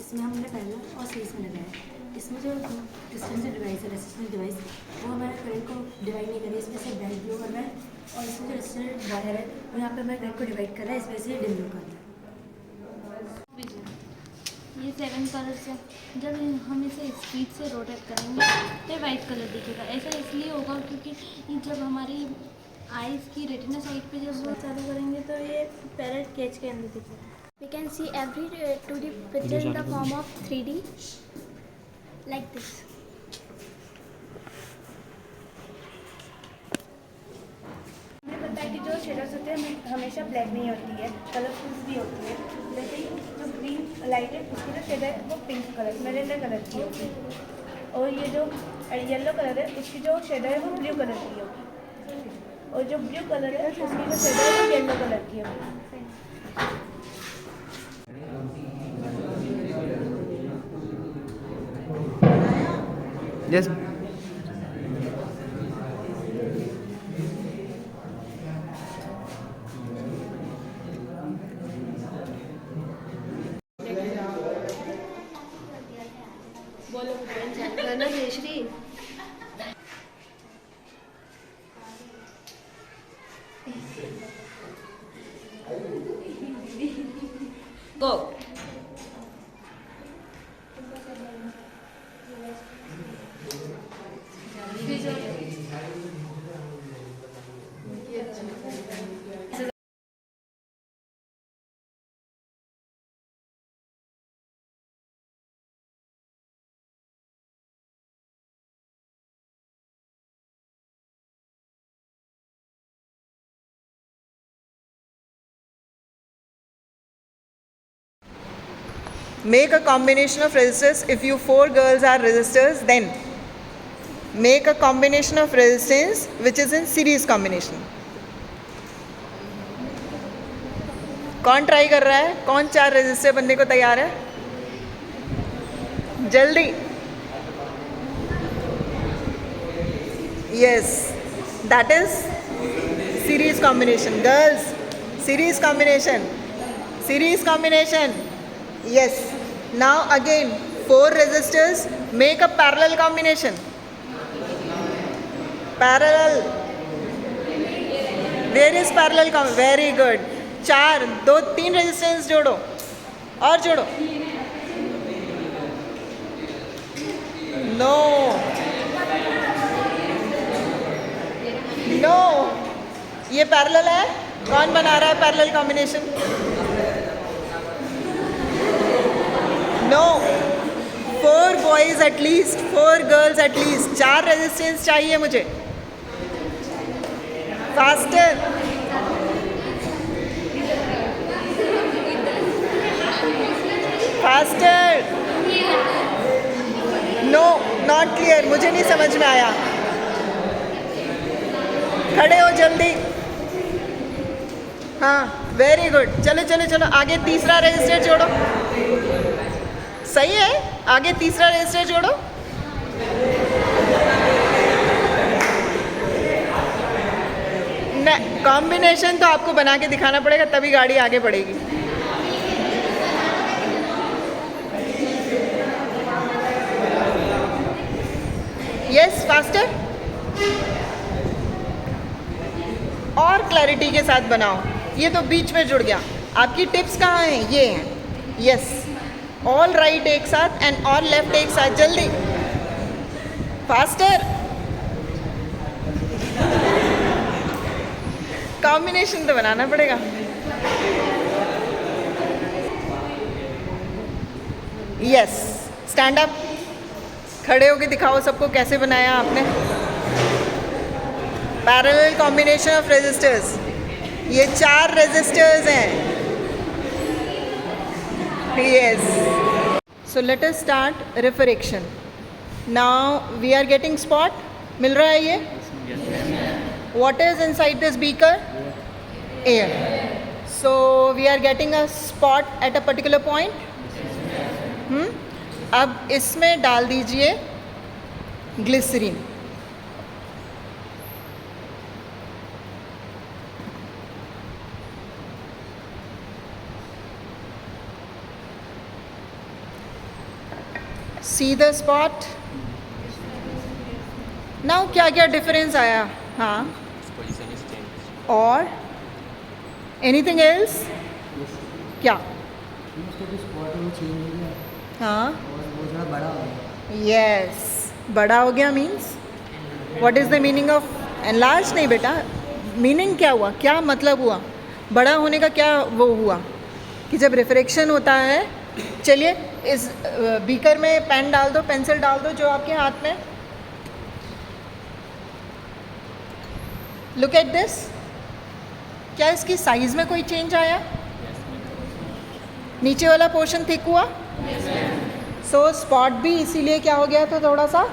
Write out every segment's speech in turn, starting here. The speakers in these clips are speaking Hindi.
इसमें हमने पहला और सीरीज में लगाया। इसमें जो डिस्टेंस डिवाइस है, रेसिस्टेंस डिवाइस, वो हमारे करंट को डिवाइड नहीं कर रही है, इसमें से ब्राइट ब्लू कर रहा है। और इसमें जो रेसिस्टेंस वायर है वो यहाँ पे हमारे करंट को डिवाइड कर रहा है, इस वजह से डिम ब्लू कर रहा है। ये 7 कलर्स है। जब हम इसे स्पीड से रोटेट करेंगे तो वाइट कलर दिखेगा। ऐसा इसलिए होगा क्योंकि जब हमारी आइज़ की रेटिना साइड पे जब वो चालू करेंगे तो ये पैरेट केज के अंदर दिखेगा। We can see every 2D picture in the form of 3D, like this. हमें पता है कि जो शेडर्स होते हैं हमेशा ब्लैक नहीं होती है, कलरफुल्स भी होती है। जैसे जो ग्रीन लाइट है उसकी जो शेड है वो पिंक कलर, मैजेंटा कलर की होती है। और ये जो येलो कलर है उसकी जो शेड है वो ब्लू कलर की होगी। और जो ब्लू कलर है उसकी जो शेड है वो येलो कलर की होगी। Yes. बोलो जयश्री। गो। Make a combination of resistors. If you 4 girls are resistors, then make a combination of resistance which is in series combination. कौन ट्राई कर रहा है? कौन 4 रेजिस्टर बनने को तैयार है? जल्दी। Yes, that is series combination. Girls, series combination. Series combination. Yes. Now again 4 resistors, make a parallel combination. Parallel. Where is parallel very good. 4 2 3 resistance जोड़ो और जोड़ो। नो नो, ये पैरेलल है। कौन बना रहा है parallel combination? No, 4 boys at least, 4 girls at least. 4 resistance चाहिए मुझे। Faster. Faster. No, not clear, मुझे नहीं समझ में आया। खड़े हो जल्दी। हाँ, वेरी गुड। चलो चलो चलो, आगे तीसरा रजिस्टर जोड़ो। सही है, आगे तीसरा रजिस्टर जोड़ो। कॉम्बिनेशन तो आपको बना के दिखाना पड़ेगा, तभी गाड़ी आगे बढ़ेगी। Yes, faster. और क्लैरिटी के साथ बनाओ। ये तो बीच में जुड़ गया। आपकी टिप्स कहाँ हैं? ये हैं। यस, ऑल राइट एक साथ एंड ऑल लेफ्ट एक साथ। जल्दी, फास्टर। कॉम्बिनेशन तो बनाना पड़ेगा। Yes, stand up. खड़े होके दिखाओ सबको कैसे बनाया आपने। Parallel combination of resistors. ये 4 रेजिस्टर्स हैं। Yes. So let us start refraction. Now we are getting spot. मिल रहा है ये? What is inside this beaker? Air. So we are getting a spot at a particular point. अब इसमें डाल दीजिए glycerine. See the spot. Now क्या क्या डिफरेंस आया? हाँ. position is changed. और एनीथिंग एल्स? क्या? उसका जो स्पॉट है वो चेंज हो गया हाँ. और वो थोड़ा बड़ा हो गया. यस, बड़ा हो गया means what is the meaning of enlarge? नहीं बेटा, मीनिंग क्या हुआ, क्या मतलब हुआ बड़ा होने का? क्या वो हुआ कि जब रिफ्रैक्शन होता है. चलिए इस बीकर में पेन डाल दो, पेंसिल डाल दो जो आपके हाथ में. Look at this. क्या इसकी साइज में कोई चेंज आया? नीचे वाला पोर्शन थिक हुआ. सो स्पॉट भी इसीलिए क्या हो गया था, थोड़ा सा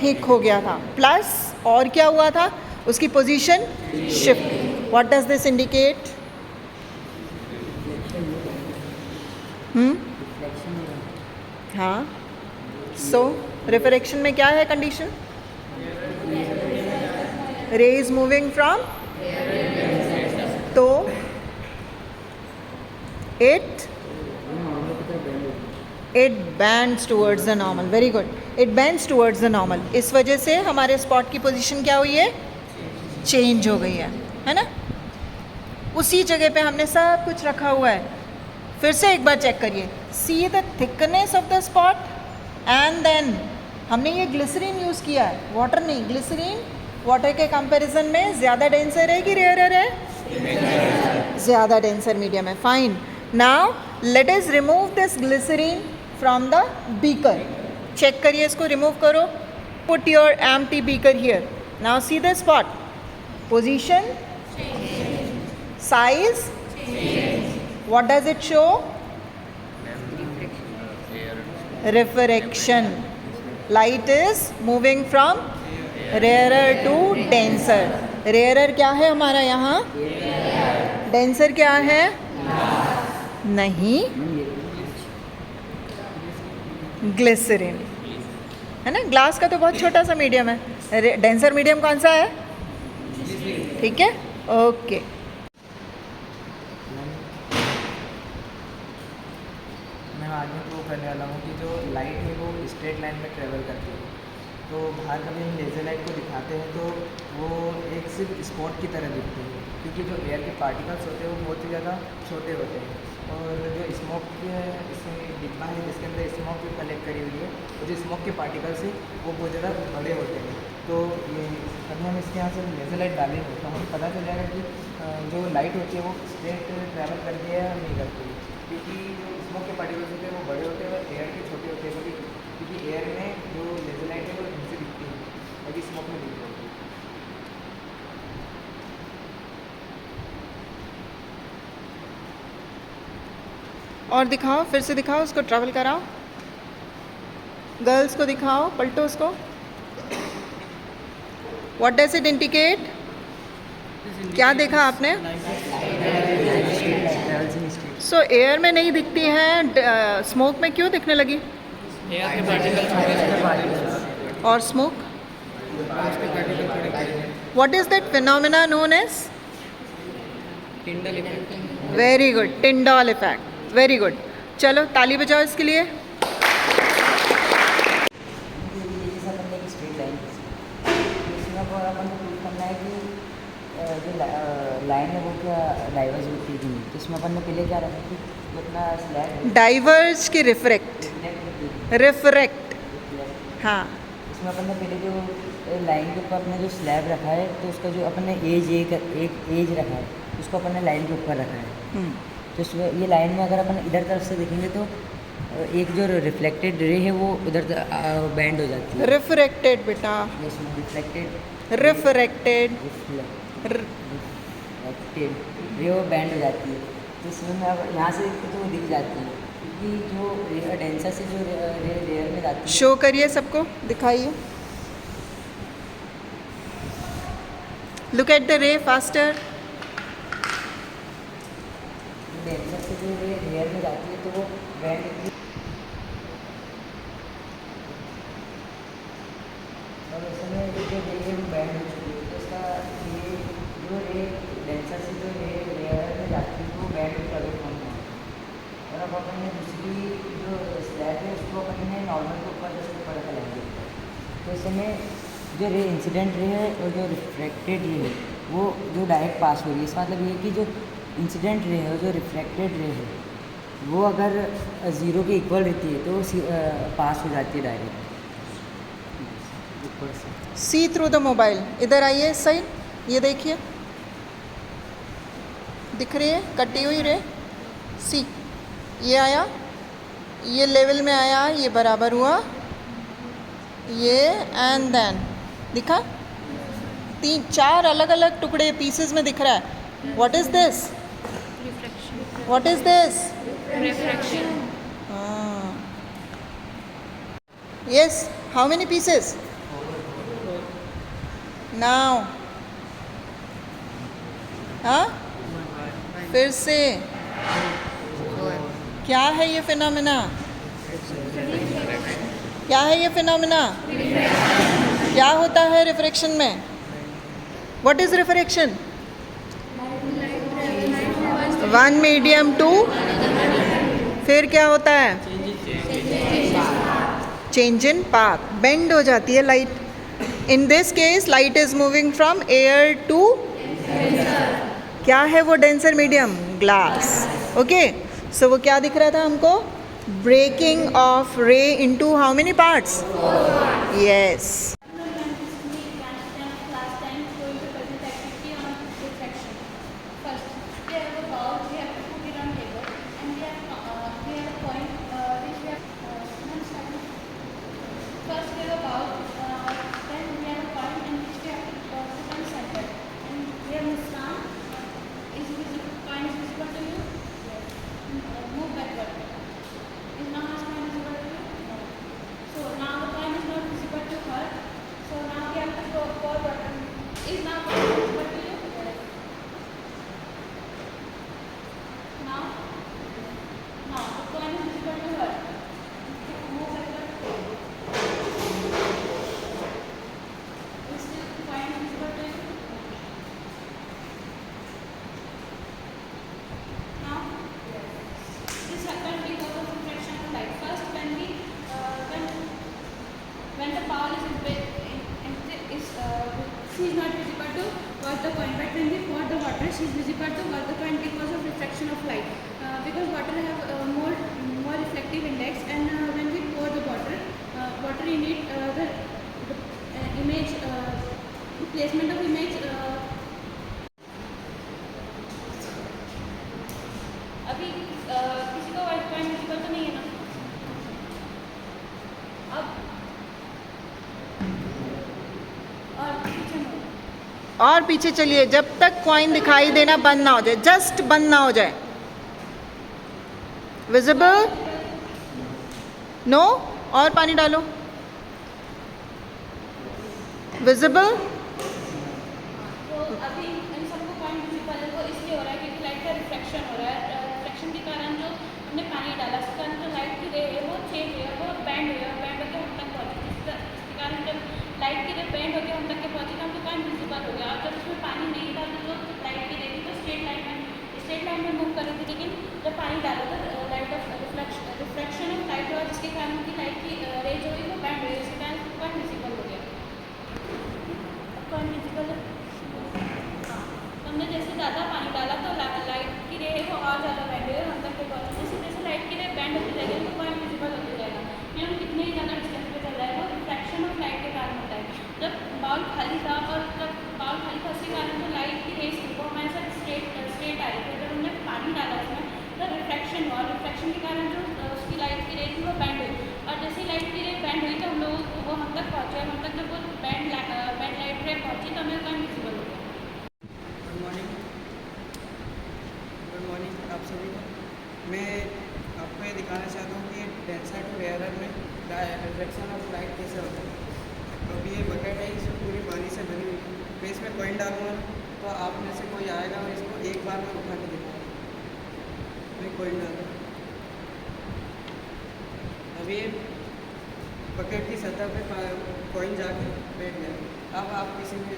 थिक हो गया था. प्लस और क्या हुआ था, उसकी position shift. What does this indicate? हाँ. सो रिफ्रैक्शन में क्या है कंडीशन? रे इज मूविंग फ्रॉम, तो it bends towards the normal. Very good. It bends towards the normal. इस वजह से हमारे स्पॉट की पोजीशन क्या हुई है? चेंज हो गई है ना? उसी जगह पे हमने सब कुछ रखा हुआ है. फिर से एक बार चेक करिए. See the thickness of the spot and then हमने ये ग्लिसरीन यूज़ किया है, वाटर नहीं. ग्लिसरीन वाटर के कंपैरिजन में ज़्यादा डेंसर है कि रेयरर है? ज़्यादा डेंसर मीडियम है. Fine. Now let us remove this glycerine from the beaker. Check करिए, इसको रिमूव करो. Put your empty beaker here. Now see the spot. Position, size, what does it show? Refraction. Light is moving from rarer to denser. Rarer क्या है हमारा यहाँ? डेंसर क्या है? नहीं, ग्लिसरीन है ना. ग्लास का तो बहुत छोटा सा मीडियम है. डेंसर मीडियम कौन सा है? ठीक है, ओके. मैं आगे प्रूव करने वाला हूँ कि जो लाइट है वो स्ट्रेट लाइन में ट्रेवल करती है. तो बाहर कभी हम लेज़र लाइट को दिखाते हैं तो वो एक सिर्फ स्पॉट की तरह दिखती है, क्योंकि जो एयर के पार्टिकल्स होते हैं वो बहुत ही ज़्यादा छोटे होते हैं. और जो स्मोक के इसमें डिब्बा है जिसके अंदर स्मोक भी कलेक्ट करी हुई है, और जो स्मोक के पार्टिकल्स हैं वो बहुत ज़्यादा बड़े होते हैं. तो ये अभी हम इसके यहाँ से लेज़र लाइट डालेंगे तो हमें पता चल जाएगा कि जो लाइट होती है वो स्ट्रेट ट्रैवल करती है या नहीं करती है, क्योंकि जो स्मोक के पार्टिकल्स होते हैं वो बड़े होते हैं और एयर के छोटे होते हैं. क्योंकि एयर में जो लेज़र लाइट है वो इनसे दिखती है, बाकी स्मोक में दिखती है. और दिखाओ, फिर से दिखाओ, उसको ट्रैवल कराओ. गर्ल्स को दिखाओ, पलटो उसको. What does it indicate? क्या देखा आपने? सो एयर में नहीं दिखती हैं, स्मोक में क्यों दिखने लगी? एयर के पार्टिकल और smoke? What is that phenomena known as? Tyndall effect. Very good, Tyndall effect. Very good. चलो ताली बजाओ इसके लिए. जैसा बनने की स्ट्रेट लाइन, इसमें अब अपन को प्रूव करना है कि जो लाइन है वो क्या डाइवर्स होती है कि नहीं. तो इसमें अपन ने पहले क्या रखा कि जो अपना स्लैब डाइवर्ज की रिफ्रैक्ट. रिफ्रैक्ट, हाँ. इसमें अपन ने पहले जो लाइन के ऊपर अपने जो स्लैब रखा है तो उसका जो अपन ने एक एज रखा है उसको अपन ने लाइन के ऊपर रखा है. तो इसमें ये लाइन में अगर अपन इधर तरफ से देखेंगे तो एक जो रिफ्लेक्टेड रे है वो उधर बैंड हो जाती है. रिफ्रैक्टेड बेटा, इसमें रिफ्लेक्टेड रिफ्रैक्टेड. रिफ्लेक्टेड रे वो बैंड हो जाती है. तो इसमें मैं अब यहाँ से देखते तो वो दिख जाती है, क्योंकि जो डेंसर से जो रे रेयर में जाती है. शो करिए, सबको दिखाइए. लुक एट द रे फास्टर. डेंसर से जो रे रेयर में जाती है तो वो बैंड, और उसमें जो रे है वो बैंड हो चुकी है. तो उसका ये जो रे डेंसर से जो रे रेयर में जाती है तो वो बैंड होकर अलग होना है. और अब अपन ने दूसरी जो स्लैब है उसको अपन ने नॉर्मल के ऊपर जस्ट ऊपर लगाएंगे। तो इस समय जो रे इंसिडेंट रे है और जो रिफ्रैक्टेड रे है वो जो डायरेक्ट पास हो रही है। इसका मतलब ये है कि जो इंसिडेंट रे है और जो रिफ्रैक्टेड रे है वो अगर 0 के इक्वल रहती है तो पास हो जाती है डायरेक्ट ऊपर से। सी थ्रू द मोबाइल, इधर आइए सही, ये देखिए दिख रही है कटी हुई रे, सी ये आया, ये लेवल में आया, ये बराबर हुआ, ये एंड देन दिखा, 3-4 अलग अलग टुकड़े पीसेस में दिख रहा है। What is this? What is this? Yes, how many pieces now? हाँ, फिर से क्या है ये फिनोमेना? क्या है ये फिनोमेना? क्या होता है रिफ्रैक्शन में? What is refraction? One medium to, फिर क्या होता है? चेंज इन पाथ, बेंड हो जाती है light. In this case light is moving from air to, क्या है वो denser medium? Glass. Okay, so वो क्या दिख रहा था हमको? Breaking of ray into how many parts? Yes. When the ball is she is not visible to watch the coin, but when we pour the water, she is visible to watch the coin because of reflection of light. Because water have more reflective index, and when we pour the water in it, the image, placement of image. अभी किसी को वाइट कॉइन विजिबल तो नहीं है ना? अब और पीछे चलिए जब तक कॉइन दिखाई देना बंद ना हो जाए, जस्ट बंद ना हो जाए। विजिबल? नो? और पानी डालो। विजिबल? तो अभी इन सबको कॉइन विजिबल है वो इसलिए हो रहा है क्योंकि लाइट का रिफ्लेक्शन हो रहा है। रिफ्लेक्शन के कारण जो हमने पानी डाला उसके कारण जो लाइट की रे है वो चेंज हुई है, वो बैंड हुई है, बैंड होकर हम तक पहुँची। जिसके कारण जब लाइट की रे बैंड होकर हम तक के पहुँची तो हमको कॉइन विजिबल हो गया। और जब उसमें पानी नहीं डालते तो लाइट की रे थी तो स्ट्रेट लाइन में मूव कर रही थी, लेकिन जब पानी डाला तो light of reflection of light हुआ, जिसके कारण की लाइट की रे जो हुई वो बैंड हुई, जिसके कारण कॉइन विजिबल हो गया। कॉइन विजिबल हाँ, हमने जैसे ज़्यादा पानी डाला तो लाइट की रे है वो और ज़्यादा बैंड हुई हम तक के पहुँचे। जैसे जैसे लाइट की रे बैंड होती जाएगी तो कॉइन विजिबल होते जाएगा। फिर हम कितने ही ज़्यादा डिस्टेंस पे चल रहा है वो रिफ्लेक्शन ऑफ लाइट के कारण होता है। जब बाउल खाली था और जब बाउल खाली था उसके कारण जो लाइट की रेस थी वो हमारे साथ स्ट्रेट आ रही थी। जब हमने पानी डाला उसमें तो रिफ्लेक्शन हुआ, रिफ्लेक्शन के कारण जो उसकी लाइट की रे थी वो बैंड हुई। और जैसे लाइट की रे बैंड हुई तो हम लोग वो हम तक पहुँचे, हम तक जब वो बैंड लाइट रे पहुँची तो हमें कॉइन विजिबल हो गया। गुड मॉर्निंग आप सभी को। मैं आपको ये दिखाना चाहता हूँ कि डेंसर टू रेयरर में रिफ्लेक्शन ऑफ लाइट कैसे होता है। तो अभी ये बकेट है, इसमें पूरी पानी से भरी हुई है। मैं इसमें कॉइन डालूंगा तो आप में से कोई आएगा और इसको एक बार में उठा के दिखाऊंगा। मैं कॉइन डालूँ, अभी ये बकेट की सतह पे कॉइन जाके बैठ गया। अब आप किसी में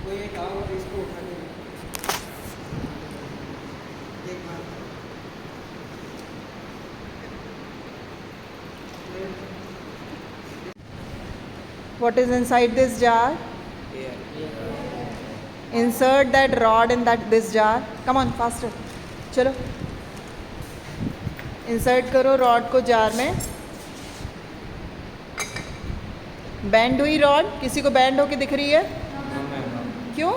कोई एक आओ और इसको उठा के एक बार What is inside this jar? Insert that rod in this jar. Come on, faster. चलो. Insert करो rod को jar में. Bend हुई rod? किसी को bend होके दिख रही है? क्यों?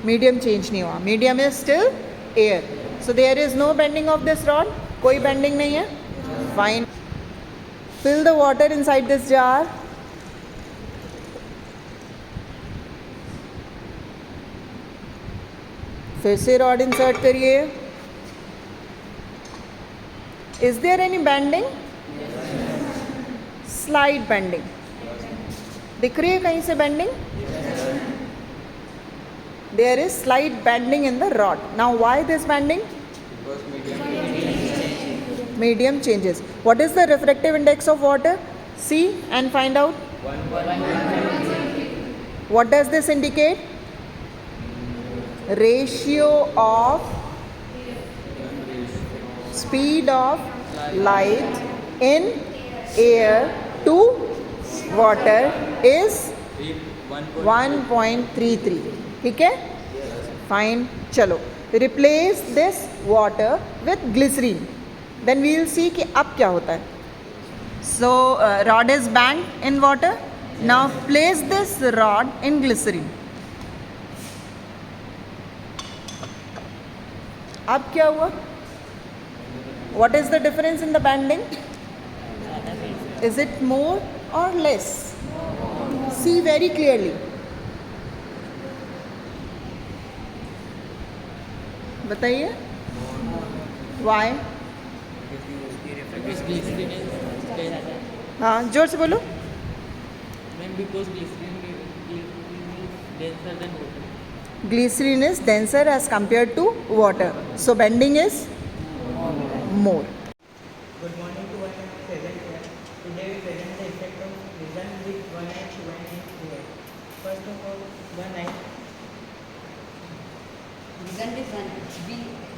Medium change नहीं हुआ. Medium is still air. So there is no bending of this rod. कोई bending नहीं है. Fine. Fill the water inside this jar. फिर से rod insert करिए. Is there any bending? Slight bending. दिख रही है कहीं से bending? There is slight bending in the rod. Now why this bending? Medium changes. What is the refractive index of water? See and find out. What does this indicate? Ratio of speed of light in air to water is 1.33. ठीक है? Fine. चलो. Replace this water with glycerine. Then we will see कि अब क्या होता है. So rod is bent in water. Now place this rod in glycerine. अब क्या हुआ? What is the difference in the bending? Is it more or less? See very clearly. बताइए. Why? हाँ जोर से बोलो. Because Glycerine is denser as compared to water. So bending is more. Good morning to 1 and 7 here. Today we present the effect of vision with 1 eye, 2 eye and 2 eye. First of all, 1 eye. Vision with one.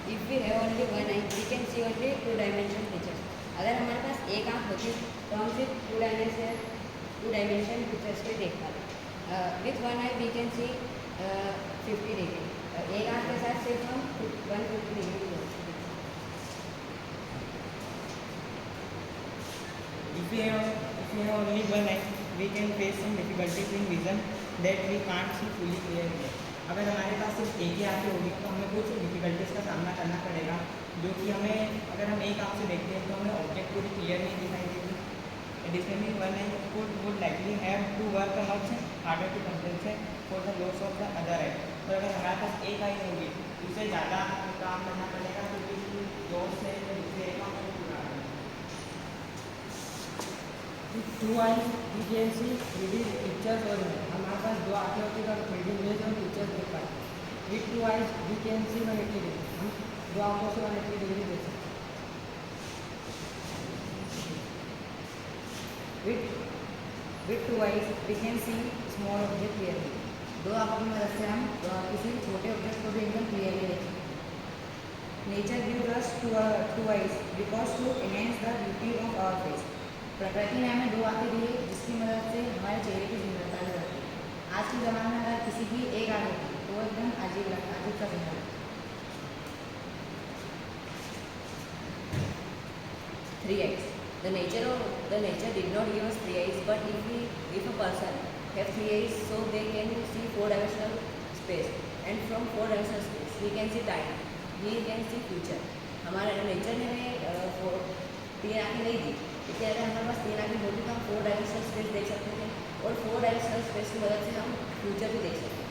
If we have only one eye, we can see only two-dimensional pictures. अगर हमारे पास एक आँख होती तो हम सिर्फ टू-डायमेंशन पिक्चर्स को देख पाते. With one eye we can see 50 degree. एक आँख के साथ सिर्फ हम 150 डिग्री देख सकते. If we have only one eye, we can face some difficulties in vision that we can't see fully clearly. अगर हमारे पास सिर्फ एक ही आँखें होगी तो हमें कुछ डिफिकल्टीज का सामना करना पड़ेगा, जो कि हमें अगर हम एक आँख से देखते हैं तो हमें ऑब्जेक्ट पूरी क्लियर नहीं दिखाई देगी. Additionally one I would likely have to work much harder to compensate for the loss of the other eye. और अगर हमारे पास एक आई होगी तो उसे ज़्यादा काम करना पड़ेगा क्योंकि इसकी लॉस है तो दूसरे एक आँख को पूरा करना. Two eyes we can see 3D pictures. और हमारे पास दो आँखें होती है तो 3D इमेज और पिक्चर्स देख पाते हैं. With two eyes we can see 180 degree. हम दो आँखों से 180 डिग्री देख सकते हैं. With two eyes we can see small object clearly. दो आँखों की मदद से हम किसी छोटे ऑब्जेक्ट को भी एकदम क्लियरली देख सकते हैं. Nature gives us two eyes because to enhance the beauty of our face. प्रकृति ने हमें दो आँखें दी है जिसकी मदद से हमारे चेहरे की सुंदरता भी बढ़ती है. आज के ज़माने में अगर किसी की एक आँख होती है तो वो एकदम अजीब सा सुंदर है. 3 eyes. The nature did not give us 3 eyes, but if a person have 3 eyes, so they can see 4-dimensional space, and from 4-dimensional space we can see time, we can see future. हमारे नेचर ने हमें 3 आँखें नहीं दी, इसलिए अगर हमारे पास 3 आँखें होती तो हम 4-dimensional space देख सकते थे और 4-dimensional space की मदद से हम फ्यूचर भी देख सकते हैं.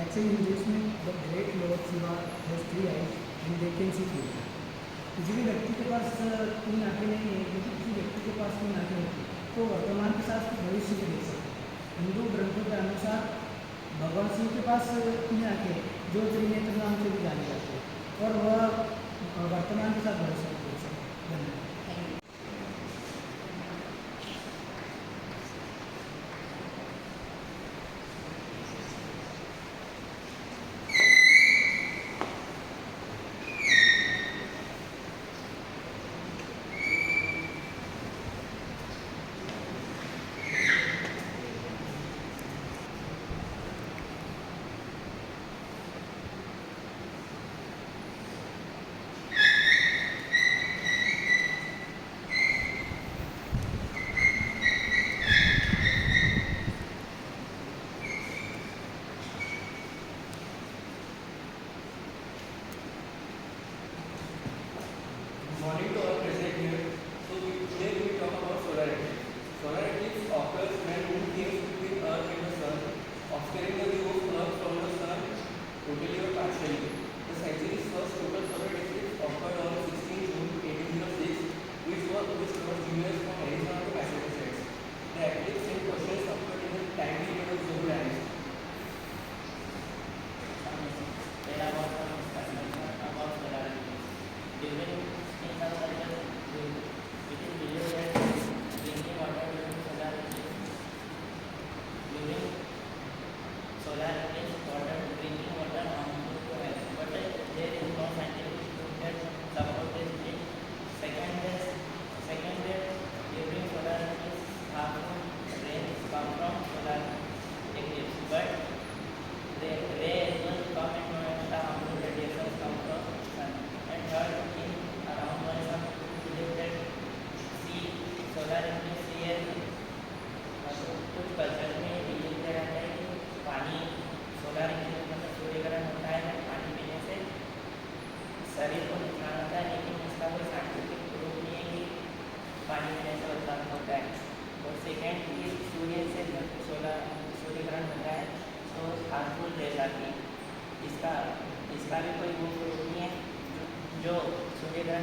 Actually, in this way, the great Lord Shiva has 3 eyes and they can see future. किसी भी व्यक्ति के पास 3 आँखें नहीं है, लेकिन किसी व्यक्ति के पास 3 आँखें होती तो वर्तमान के साथ भविष्य भी देख सकते हैं. हिंदू ग्रंथों के अनुसार भगवान शिव के पास 3 आँखें जो त्रिनेत्र नाम से भी जाने जाते हैं और वह वर्तमान के साथ भविष्य भी देख सकते हैं. धन्यवाद.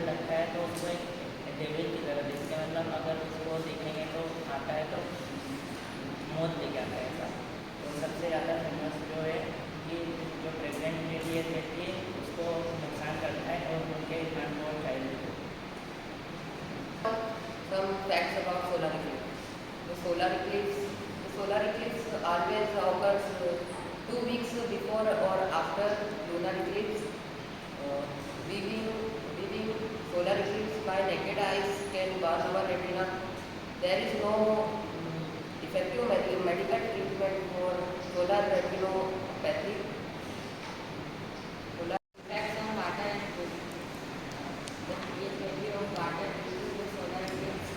रिजल्ट लगता है तो उसको एक डेविल की तरह देखते हैं, मतलब अगर उसको देखेंगे तो आता है तो मौत लेके आता है ऐसा। तो सबसे ज़्यादा फेमस जो है कि जो प्रेग्नेंट लेडी है रहती है उसको नुकसान करता है और उनके अनबॉर्न चाइल्ड को। Some facts about solar eclipse. The solar eclipse always occurs 2 weeks before or after lunar eclipse. Viewing solar eclipse by naked eyes can burn our retina. There is no effective medical treatment for solar retinopathy. Solar effects on water and food. The creativity of water due to the solar eclipse.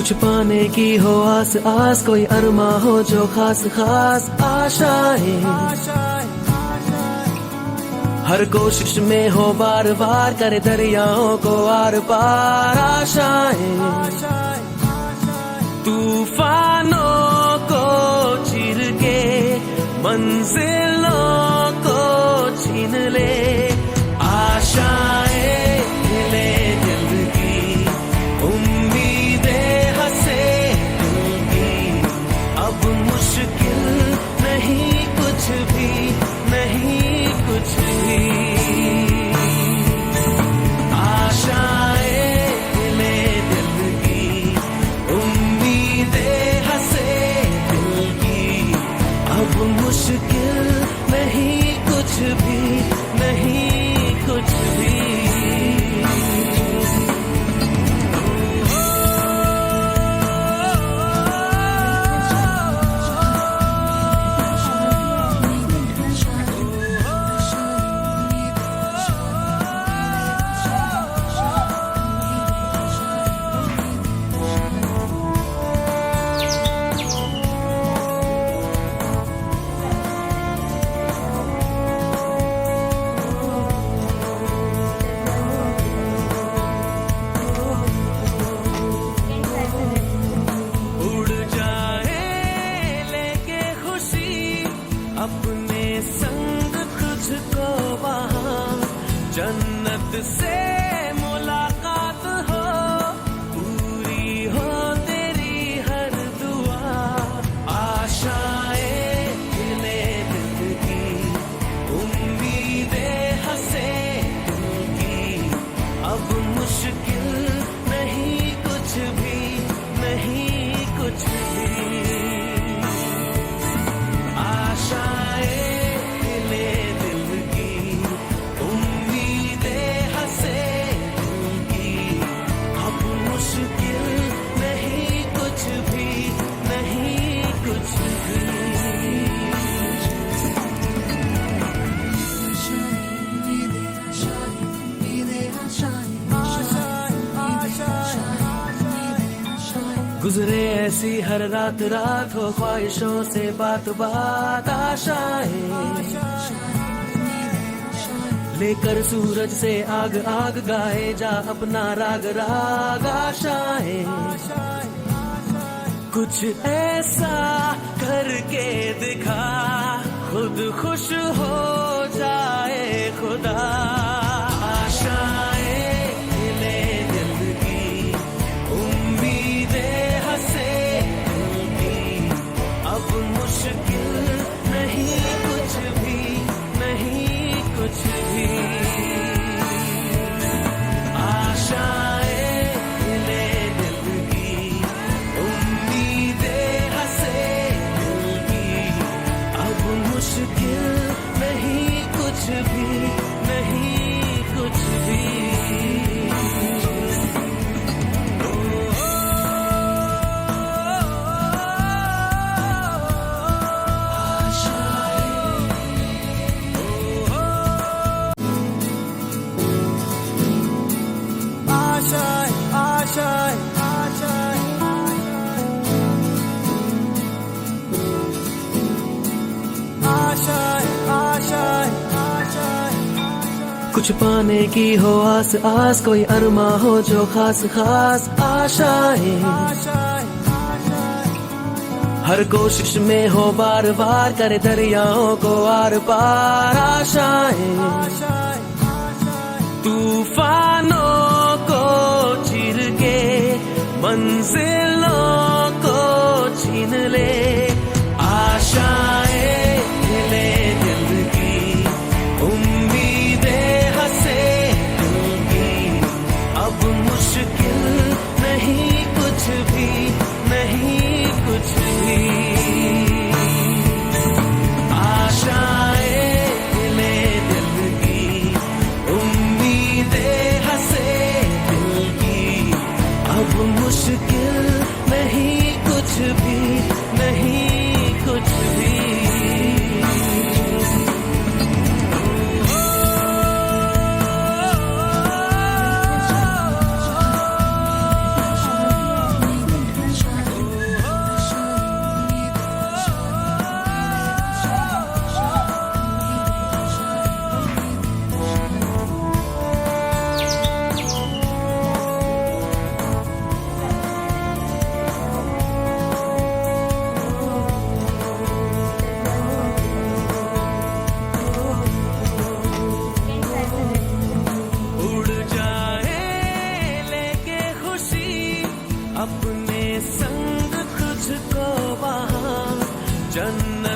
कुछ पाने की हो आस आस, कोई अरमा हो जो खास खास आशाएं, हर कोशिश में हो बार बार, करे दरियाओं को आर पार आशाएं, तूफानों को चीर के मंजिलों को छीन ले, आशाएं ले दिल की, उम्मीदें हंसे दिल की, अब मुश्किल नहीं कुछ भी, नहीं कुछ भी, आशाएं ले दिल की, उम्मीदें हंसे दिल की, अब मुश्किल नहीं कुछ भी, नहीं कुछ भी। अपने संग तुझको वहाँ जन्नत से मुलाकात हो, पूरी हो तेरी हर दुआ, आशाएं खिले दिल की, उम्मीदें हंसे दिल की, अब मुश्किल नहीं कुछ भी, नहीं कुछ भी, गुजरे ऐसी हर रात रात, हो ख्वाहिशों से बात बात, आशाएं लेकर सूरज से आग आग, गाए जा अपना राग राग, आशाएं कुछ ऐसा करके दिखा, खुद खुश हो जाए खुदा, आशाएं ले दिल की, उम्मीदें हंसे दिल की, अब मुश्किल नहीं कुछ भी, नहीं कुछ भी, आशाएं ले दिल की, उम्मीदें हंसे दिल की, अब मुश्किल नहीं कुछ भी, नहीं कुछ भी। कुछ पाने की हो आस आस, कोई अरमा हो जो खास खास आशाएं, हर कोशिश में हो बार बार, करे दरियाओं को आर पार आशाएं, तूफानों को चीर के मंजिलों को छीन ले, आशाएं ले दिल की, उम्मीदें हंसे दिल की, अब मुश्किल नहीं कुछ भी, नहीं कुछ भी, आशाएं ले दिल की, उम्मीदें हंसे दिल की, अब मुश्किल नहीं कुछ भी, नहीं कुछ भी।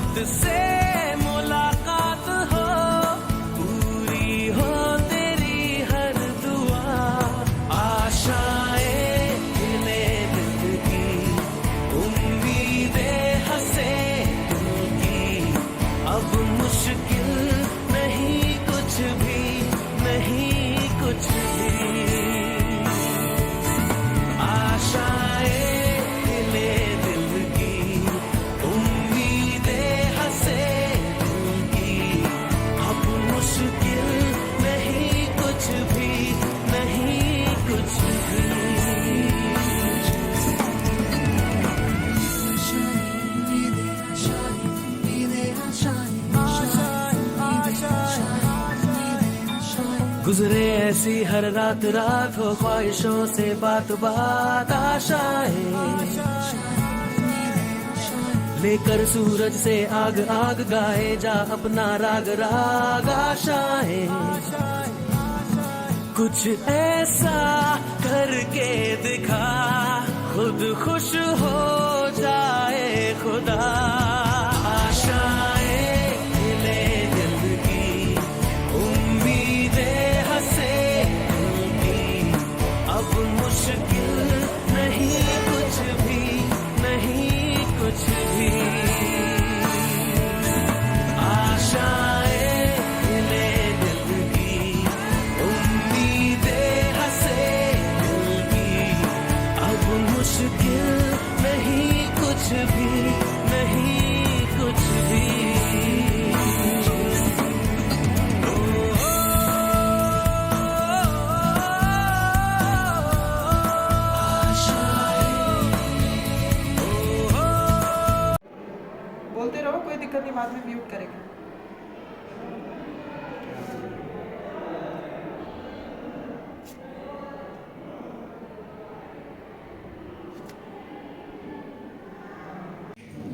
किस्मत से मुलाकात हो, पूरी हो तेरी हर दुआ। आशाएं खिले दिल की, उम्मीदें हंसे दिल की, अब मुश्किल नहीं कुछ भी, नहीं कुछ भी। आशाएं खिले दिल की, उम्मीदें हंसे दिल की, अब मुश्किल नहीं कुछ भी, नहीं कुछ भी। गुजरे ऐसी हर रात रात हो, ख्वाहिशों से बात बात आशाएं, लेकर सूरज से आग आग गाए जा अपना राग राग। आशाएं कुछ ऐसा करके दिखा, खुद खुश हो जाए खुदा। आशाएं खिले दिल की, उम्मीदें हंसे दिल की, अब मुश्किल नहीं कुछ भी, नहीं कुछ भी। आशाएं खिले दिल की, उम्मीदें हंसे दिल की, अब मुश्किल नहीं कुछ भी, नहीं कुछ भी। बोलते रहो, कोई दिक्कत नहीं, बाद में म्यूट करेगा।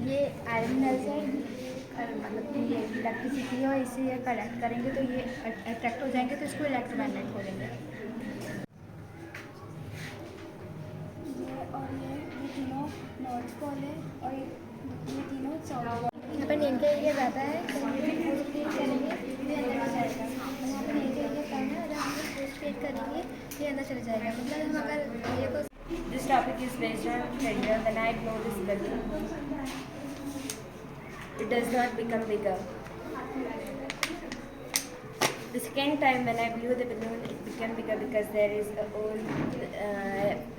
ये आयरन नेल्स है, मतलब कि ये इलेक्ट्रिसिटी है और इसे ये कलेक्ट करेंगे तो ये अट्रैक्ट हो जाएंगे, तो इसको इलेक्ट्रोमैग्नेट बोलेंगे। और ये तीनों नॉर्थ पोल है और ये तीनों साउथ पोल। यहाँ पर नीम का एरिया ज़्यादा है तो हम लोग पोस्ट क्रिएट करेंगे ये अंदर आ जाएगा। और यहाँ पर नीम का एरिया कम है और जब हम लोग पोस्ट क्रिएट करेंगे ये अंदर चला जाएगा। मतलब हम अगर ये को This topic is based on failure. When I blow this balloon, it does not become bigger. The second time when I blew the balloon, it became bigger because there is a hole.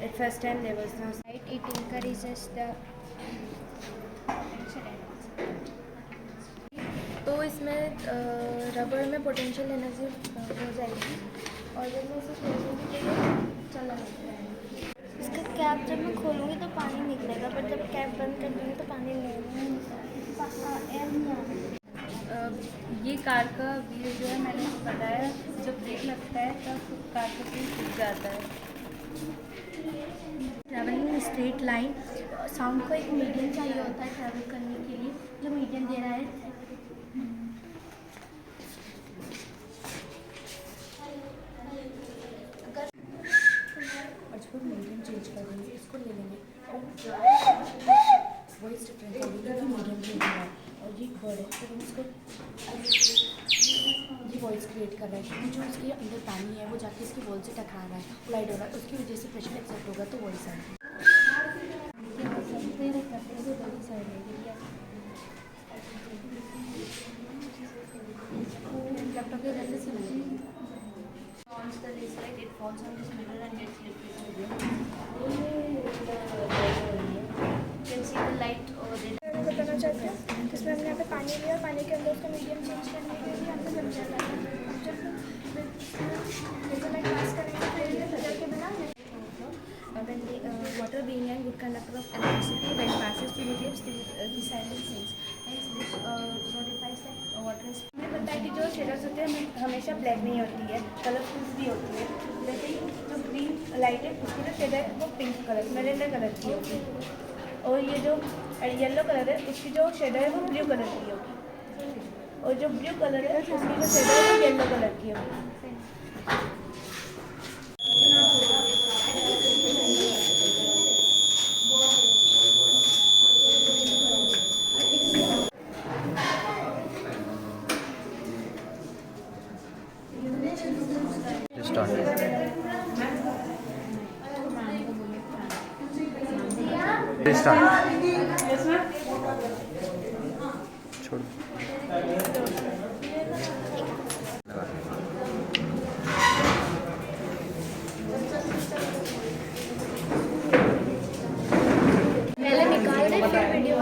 At first time there was no Right, it encourages the तो इसमें रबर में पोटेंशियल एनर्जी हो जाएगी और जब मैं इसे खोलूँगी तो ये चला जाएगा। इसका कैप जब मैं खोलूँगी तो पानी निकलेगा, पर जब कैप बंद कर दूँगी तो पानी नहीं ये कार का व्हील जो है मैंने बताया, जब ब्रेक लगता है तब कार का व्हील टूट जाता है। Travelling in straight line, sound को एक मीडियम चाहिए होता है ट्रैवल करने के लिए, जो मीडियम दे रहा है। और जब मीडियम चेंज कर देंगे, इसको ले लेंगे और वॉइस डिफरेंस होगी क्योंकि मीडियम चेंज हो रहा है और ये बर्ड है, तो हम इसको ये वॉइस क्रिएट कर रहा है क्योंकि जो इसके अंदर पानी है वो जाके इसकी वॉल से टकरा रहा है, लाइट हो रहा है, उसकी वजह से प्रेशर एक्सेप्ट होगा तो वॉइस आएगी। लैपटॉप के जैसे से on the this light, it falls on this mirror and gets reflected. You can see the light over there. बताना चाहते हैं इसमें हमने यहाँ पे पानी लिया और पानी के अंदर उसका मीडियम चेंज करने के लिए हमने जब जला जब लाइट पास करेंगे तो ये जल के बिना when the water being a good conductor of electricity when passes through mediums the silent sinks, hence this notifies that water is मैंने बताया कि जो शेडर्स होते हैं हमेशा ब्लैक नहीं होती है, कलरफुल भी होती है। जैसे ही जो ग्रीन लाइट है उसकी जो शेडर है वो पिंक कलर मैजेंडा कलर की होगी और ये जो येलो कलर है उसकी जो शेडर है वो ब्लू कलर की होगी और जो ब्लू कलर है उसकी जो शेडर है वो येलो कलर की होगी। पहले निकाल दे फिर video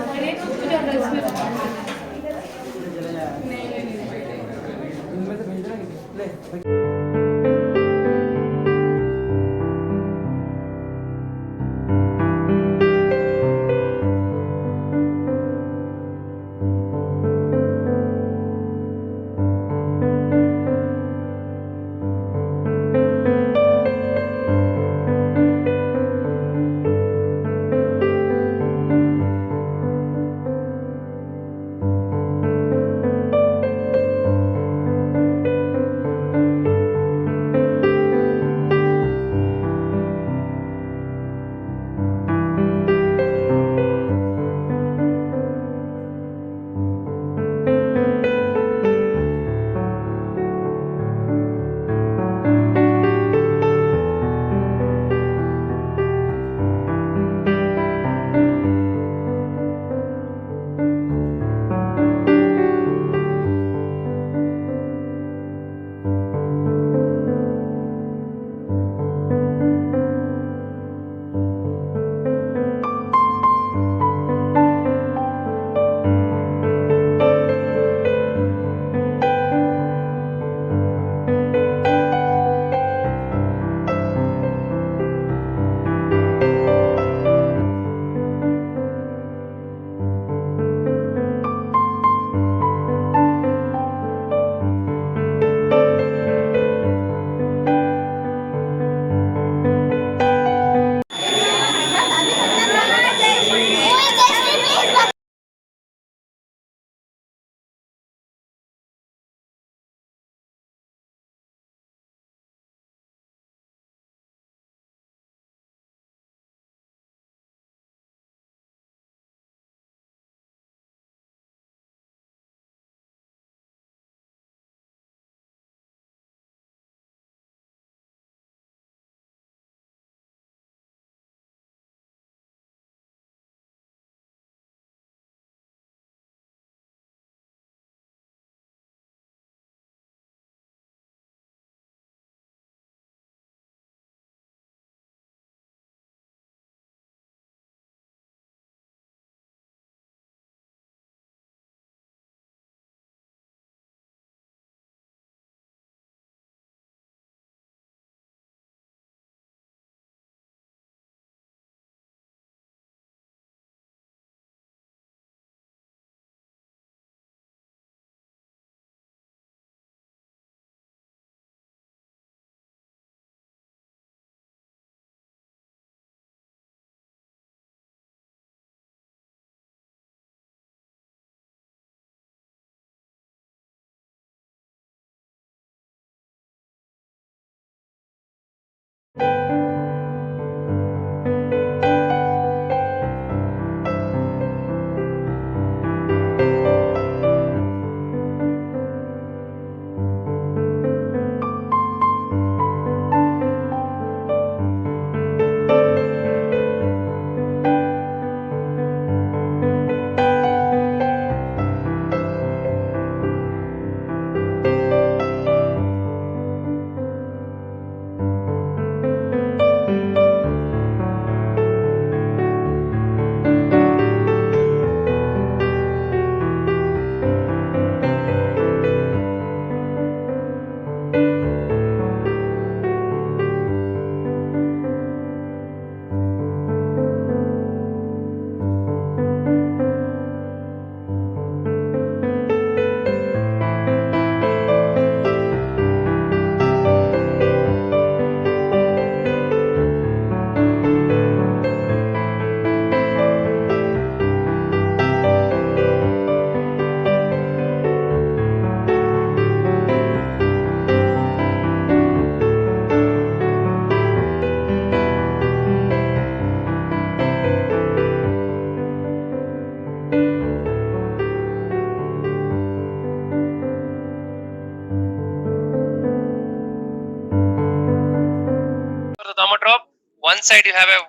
Drop. One side you have a,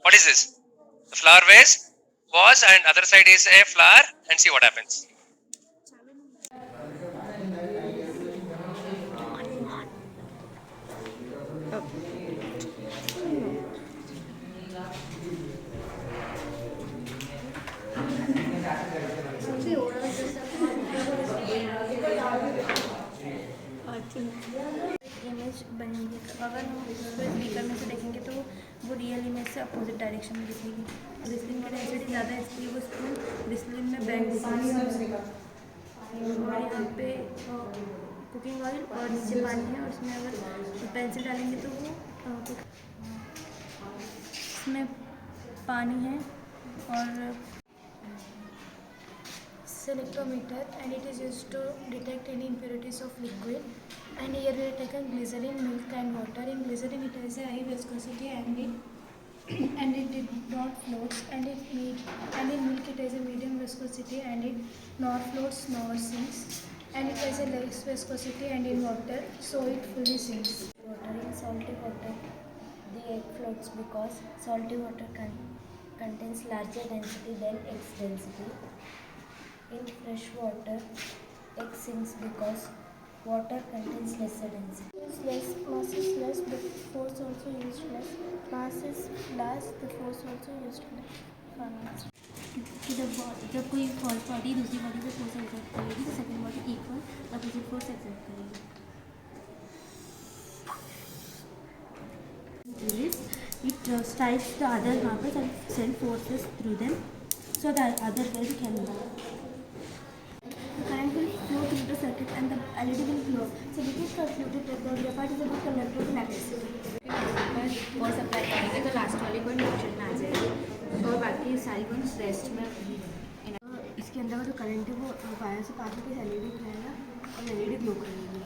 what is this? the flower vase was, and other side is a flower, and see what happens. Image बनेंगे अगर हम उसको स्पीकर में से देखेंगे तो वो रियल इमेज से अपोजिट डायरेक्शन में दिखेगी। ग्लिसरीन की डेंसिटी ज़्यादा है इसलिए वो स्पून ग्लिसरीन में बैंड दिखेगी। और यहाँ पे कुकिंग ऑयल और नीचे पानी है और उसमें अगर पेंसिल डालेंगे तो वो इसमें पानी है और Selectrometer, and it is used to detect any impurities of liquid. And here we have taken glycerin, milk and water. In glycerin it has a high viscosity and it did not floats, and in milk it has a medium viscosity and it nor floats nor sinks, and it has a less viscosity, and in water so it fully sinks. Water, in salty water the egg floats because salty water contains larger density than X density. In fresh water, egg sinks because water contains lesser density. Mass is less, but force also used less. Mass is large, the force also used less. कि जब कोई फर्स्ट बॉडी दूसरी बॉडी पे फोर्स एक्सर्ट करेगी तो second body equal opposite force exert करेगी। It strikes the other markers and send forces through them, so the other will can move. The current will flow through the circuit and the LED will glow. So this is concluded that the graphite is a good conductor of electricity. Force apply करेंगे तो लास्ट वाली कोई मोशन में आ जाएगी और बाकी सारी कोई रेस्ट में। इसके अंदर का जो करंट है वो वायर से पास होकर LED दिखाएगा और LED ग्लो करेगी।